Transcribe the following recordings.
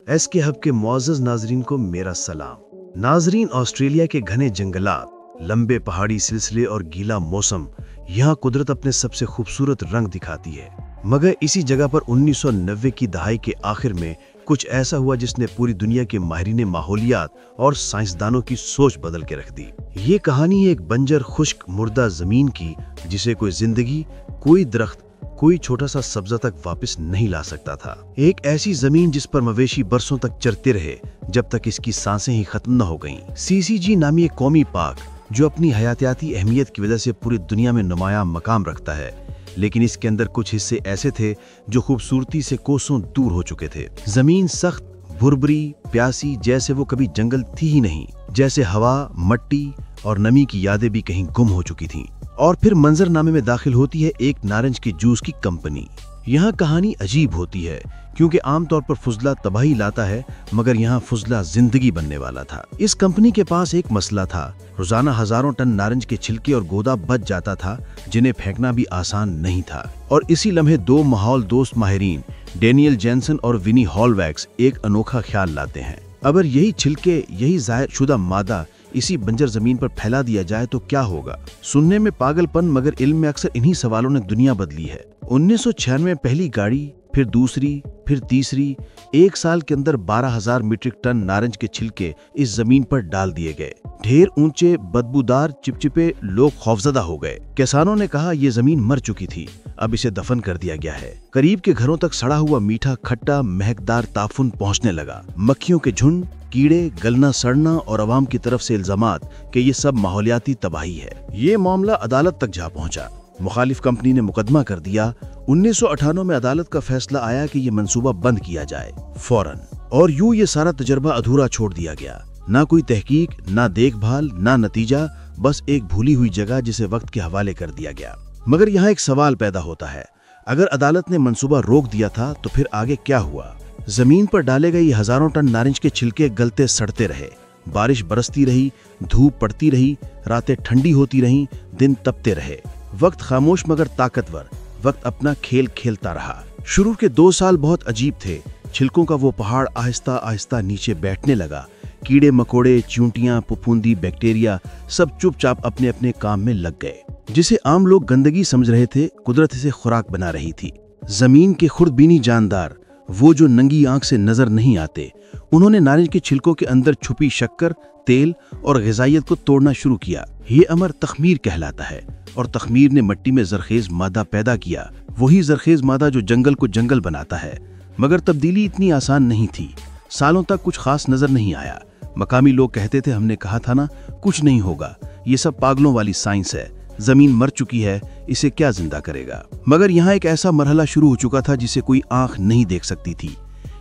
S کے hub کے معزز ناظرین کو میرا سلام۔ ناظرین، آسٹریلیا کے گھنے جنگلات، لمبے پہاڑی سلسلے اور گیلا موسم، یہاں قدرت اپنے سب سے خوبصورت رنگ دکھاتی ہے۔ مگر اسی جگہ پر 1990 کی دہائی کے آخر میں کچھ ایسا ہوا جس نے پوری دنیا کے ماہرین ماحولیات اور سائنسدانوں کی سوچ بدل کے رکھ دی۔ یہ کہانی ہے ایک بنجر خشک مردہ زمین کی جسے کوئی زندگی، کوئی درخت، کوئی چھوٹا سا سبزہ تک واپس نہیں لا سکتا تھا۔ ایک ایسی زمین جس پر مویشی برسوں تک چرتے رہے جب تک اس کی سانسیں ہی ختم نہ ہو گئیں۔ CCG نامی ایک قومی پارک جو اپنی حیاتیاتی اہمیت کی وجہ سے پوری دنیا میں نمایاں مقام رکھتا ہے، لیکن اس کے اندر کچھ حصے ایسے تھے جو خوبصورتی سے کوسوں دور ہو چکے تھے۔ زمین سخت، بھربری، پیاسی، جیسے وہ کبھی جنگل تھی ہی نہیں، جیسے ہوا، مٹی اور نمی کی یادیں بھی کہیں گم ہو چکی تھیں۔ اور پھر منظر نامے میں داخل ہوتی ہے ایک نارنج کے جوس کی کمپنی۔ یہاں کہانی عجیب ہوتی ہے کیونکہ عام طور پر فضلہ تباہی لاتا ہے، مگر یہاں فضلہ زندگی بننے والا تھا۔ اس کمپنی کے پاس ایک مسئلہ تھا، روزانہ ہزاروں ٹن نارنج کے چھلکے اور گودا بچ جاتا تھا جنہیں پھینکنا بھی آسان نہیں تھا۔ اور اسی لمحے دو ماحول دوست ماہرین ڈینیل جینسن اور ونی ہال ویکس ایک انوکھا خیال لاتے ہیں۔ اگر یہی چھلکے، یہی ظاہر شدہ مادہ اسی بنجر زمین پر پھیلا دیا جائے تو کیا ہوگا؟ سننے میں پاگل پن، مگر علم میں اکثر انہی سوالوں نے دنیا بدلی ہے۔ 1996 میں پہلی گاڑی، پھر دوسری، پھر تیسری، ایک سال کے اندر 12,000 میٹرک ٹن نارنج کے چھلکے اس زمین پر ڈال دیے گئے۔ ڈھیر اونچے، بدبودار، چپچپے، لوگ خوفزدہ ہو گئے۔ کسانوں نے کہا یہ زمین مر چکی تھی، اب اسے دفن کر دیا گیا ہے۔ قریب کے گھروں تک سڑا ہوا میٹھا، کھٹا، مہکدار تعفن پہنچنے لگا۔ مکھیوں کے جھنڈ، کیڑے، گلنا سڑنا اور عوام کی طرف سے الزامات کہ یہ سب ماحولیاتی تباہی ہے۔ یہ معاملہ عدالت تک جا پہنچا۔ مخالف کمپنی نے مقدمہ کر دیا۔ 1998 میں عدالت کا فیصلہ آیا کہ یہ منصوبہ بند کیا جائے فوراً، اور یوں یہ سارا تجربہ ادھورا چھوڑ دیا گیا۔ نہ کوئی تحقیق، نہ دیکھ بھال، نہ نتیجہ، بس ایک بھولی ہوئی جگہ جسے وقت کے حوالے کر دیا گیا۔ مگر یہاں ایک سوال پیدا ہوتا ہے، اگر عدالت نے منصوبہ روک دیا تھا تو پھر آگے کیا ہوا؟ زمین پر ڈالے گئے یہ ہزاروں ٹن نارنج کے چھلکے گلتے سڑتے رہے، بارش برستی رہی، دھوپ پڑتی رہی، راتیں ٹھنڈی ہوتی رہیں، دن تپتے رہے۔ وقت خاموش مگر طاقتور، وقت اپنا کھیل کھیلتا رہا۔ شروع کے 2 سال بہت عجیب تھے۔ چھلکوں کا وہ پہاڑ آہستہ آہستہ نیچے بیٹھنے لگا۔ کیڑے مکوڑے، چیونٹیاں، پھپھوندی، بیکٹیریا سب چپ چاپ اپنے اپنے کام میں لگ گئے۔ جسے عام لوگ گندگی سمجھ رہے تھے، قدرت اسے خوراک بنا رہی تھی۔ زمین کے خردبینی جاندار، وہ جو ننگی آنکھ سے نظر نہیں آتے، انہوں نے نارنج کے چھلکوں کے اندر چھپی شکر، تیل اور غذائیت کو توڑنا شروع کیا۔ یہ امر تخمیر کہلاتا ہے، اور تخمیر نے مٹی میں زرخیز مادہ پیدا کیا، وہی زرخیز مادہ جو جنگل کو جنگل بناتا ہے۔ مگر تبدیلی اتنی آسان نہیں تھی۔ سالوں تک کچھ خاص نظر نہیں آیا۔ مقامی لوگ کہتے تھے، ہم نے کہا تھا نا، کچھ نہیں ہوگا، یہ سب پاگلوں والی سائنس ہے، زمین مر چکی ہے، اسے کیا زندہ کرے گا؟ مگر یہاں ایک ایسا مرحلہ شروع ہو چکا تھا جسے کوئی آنکھ نہیں دیکھ سکتی تھی،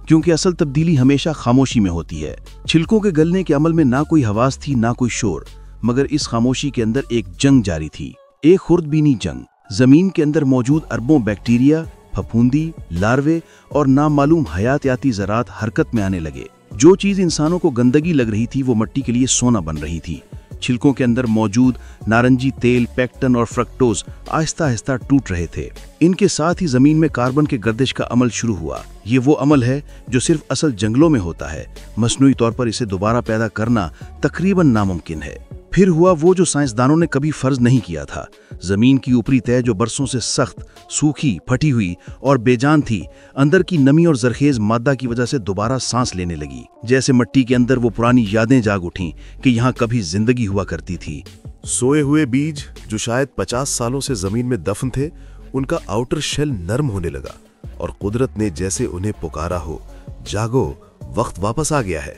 کیونکہ اصل تبدیلی ہمیشہ خاموشی میں ہوتی ہے۔ چھلکوں کے گلنے کے عمل میں نہ کوئی حواس تھی، نہ کوئی شور، مگر اس خاموشی کے اندر ایک جنگ جاری تھی، ایک خردبینی جنگ۔ زمین کے اندر موجود اربوں بیکٹیریا، پھپھوندی، لاروے اور نامعلوم حیاتیاتی ذرات حرکت میں آنے لگے۔ جو چیز انسانوں کو گندگی لگ رہی تھی وہ مٹی کے لیے سونا بن رہی تھی۔ چھلکوں کے اندر موجود نارنجی تیل، پیکٹن اور فرکٹوز آہستہ آہستہ ٹوٹ رہے تھے۔ ان کے ساتھ ہی زمین میں کاربن کے گردش کا عمل شروع ہوا۔ یہ وہ عمل ہے جو صرف اصل جنگلوں میں ہوتا ہے، مصنوعی طور پر اسے دوبارہ پیدا کرنا تقریباً ناممکن ہے۔ پھر ہوا وہ جو سائنسدانوں نے کبھی فرض نہیں کیا تھا۔ زمین کی اوپری تہہ جو برسوں سے سخت، سوکھی، پھٹی ہوئی اور بے جان تھی، اندر کی نمی اور زرخیز مادہ کی وجہ سے دوبارہ سانس لینے لگی۔ جیسے مٹی کے اندر وہ پرانی یادیں جاگ اٹھیں کہ یہاں کبھی زندگی ہوا کرتی تھی۔ سوئے ہوئے بیج جو شاید 50 سالوں سے زمین میں دفن تھے، ان کا آؤٹر شیل نرم ہونے لگا، اور قدرت نے جیسے انہیں پکارا ہو، جاگو، وقت واپس آ گیا ہے۔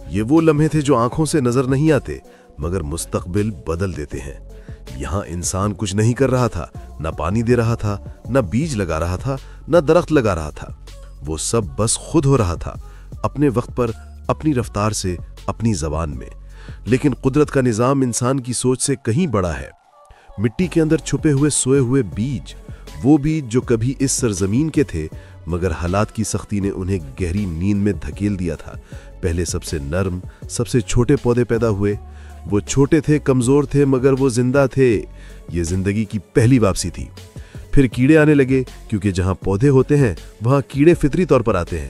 یہ وہ لمحے تھے جو آنکھوں سے نظر نہیں آتے، مگر مستقبل بدل دیتے ہیں۔ یہاں انسان کچھ نہیں کر رہا تھا، نہ پانی دے رہا تھا، نہ بیج لگا رہا تھا، نہ درخت لگا رہا تھا۔ وہ سب بس خود ہو رہا تھا، اپنے وقت پر، اپنی رفتار سے، اپنی زبان میں۔ لیکن قدرت کا نظام انسان کی سوچ سے کہیں بڑا ہے۔ مٹی کے اندر چھپے ہوئے سوئے ہوئے بیج، وہ بیج جو کبھی اس سرزمین کے تھے، مگر حالات کی سختی نے انہیں گہری نیند میں دھکیل دیا تھا۔ پہلے سب سے نرم، سب سے چھوٹے پودے پیدا ہوئے۔ وہ چھوٹے تھے، کمزور تھے، مگر وہ زندہ تھے۔ یہ زندگی کی پہلی واپسی تھی۔ پھر کیڑے آنے لگے، کیونکہ جہاں پودے ہوتے ہیں وہاں کیڑے فطری طور پر آتے ہیں،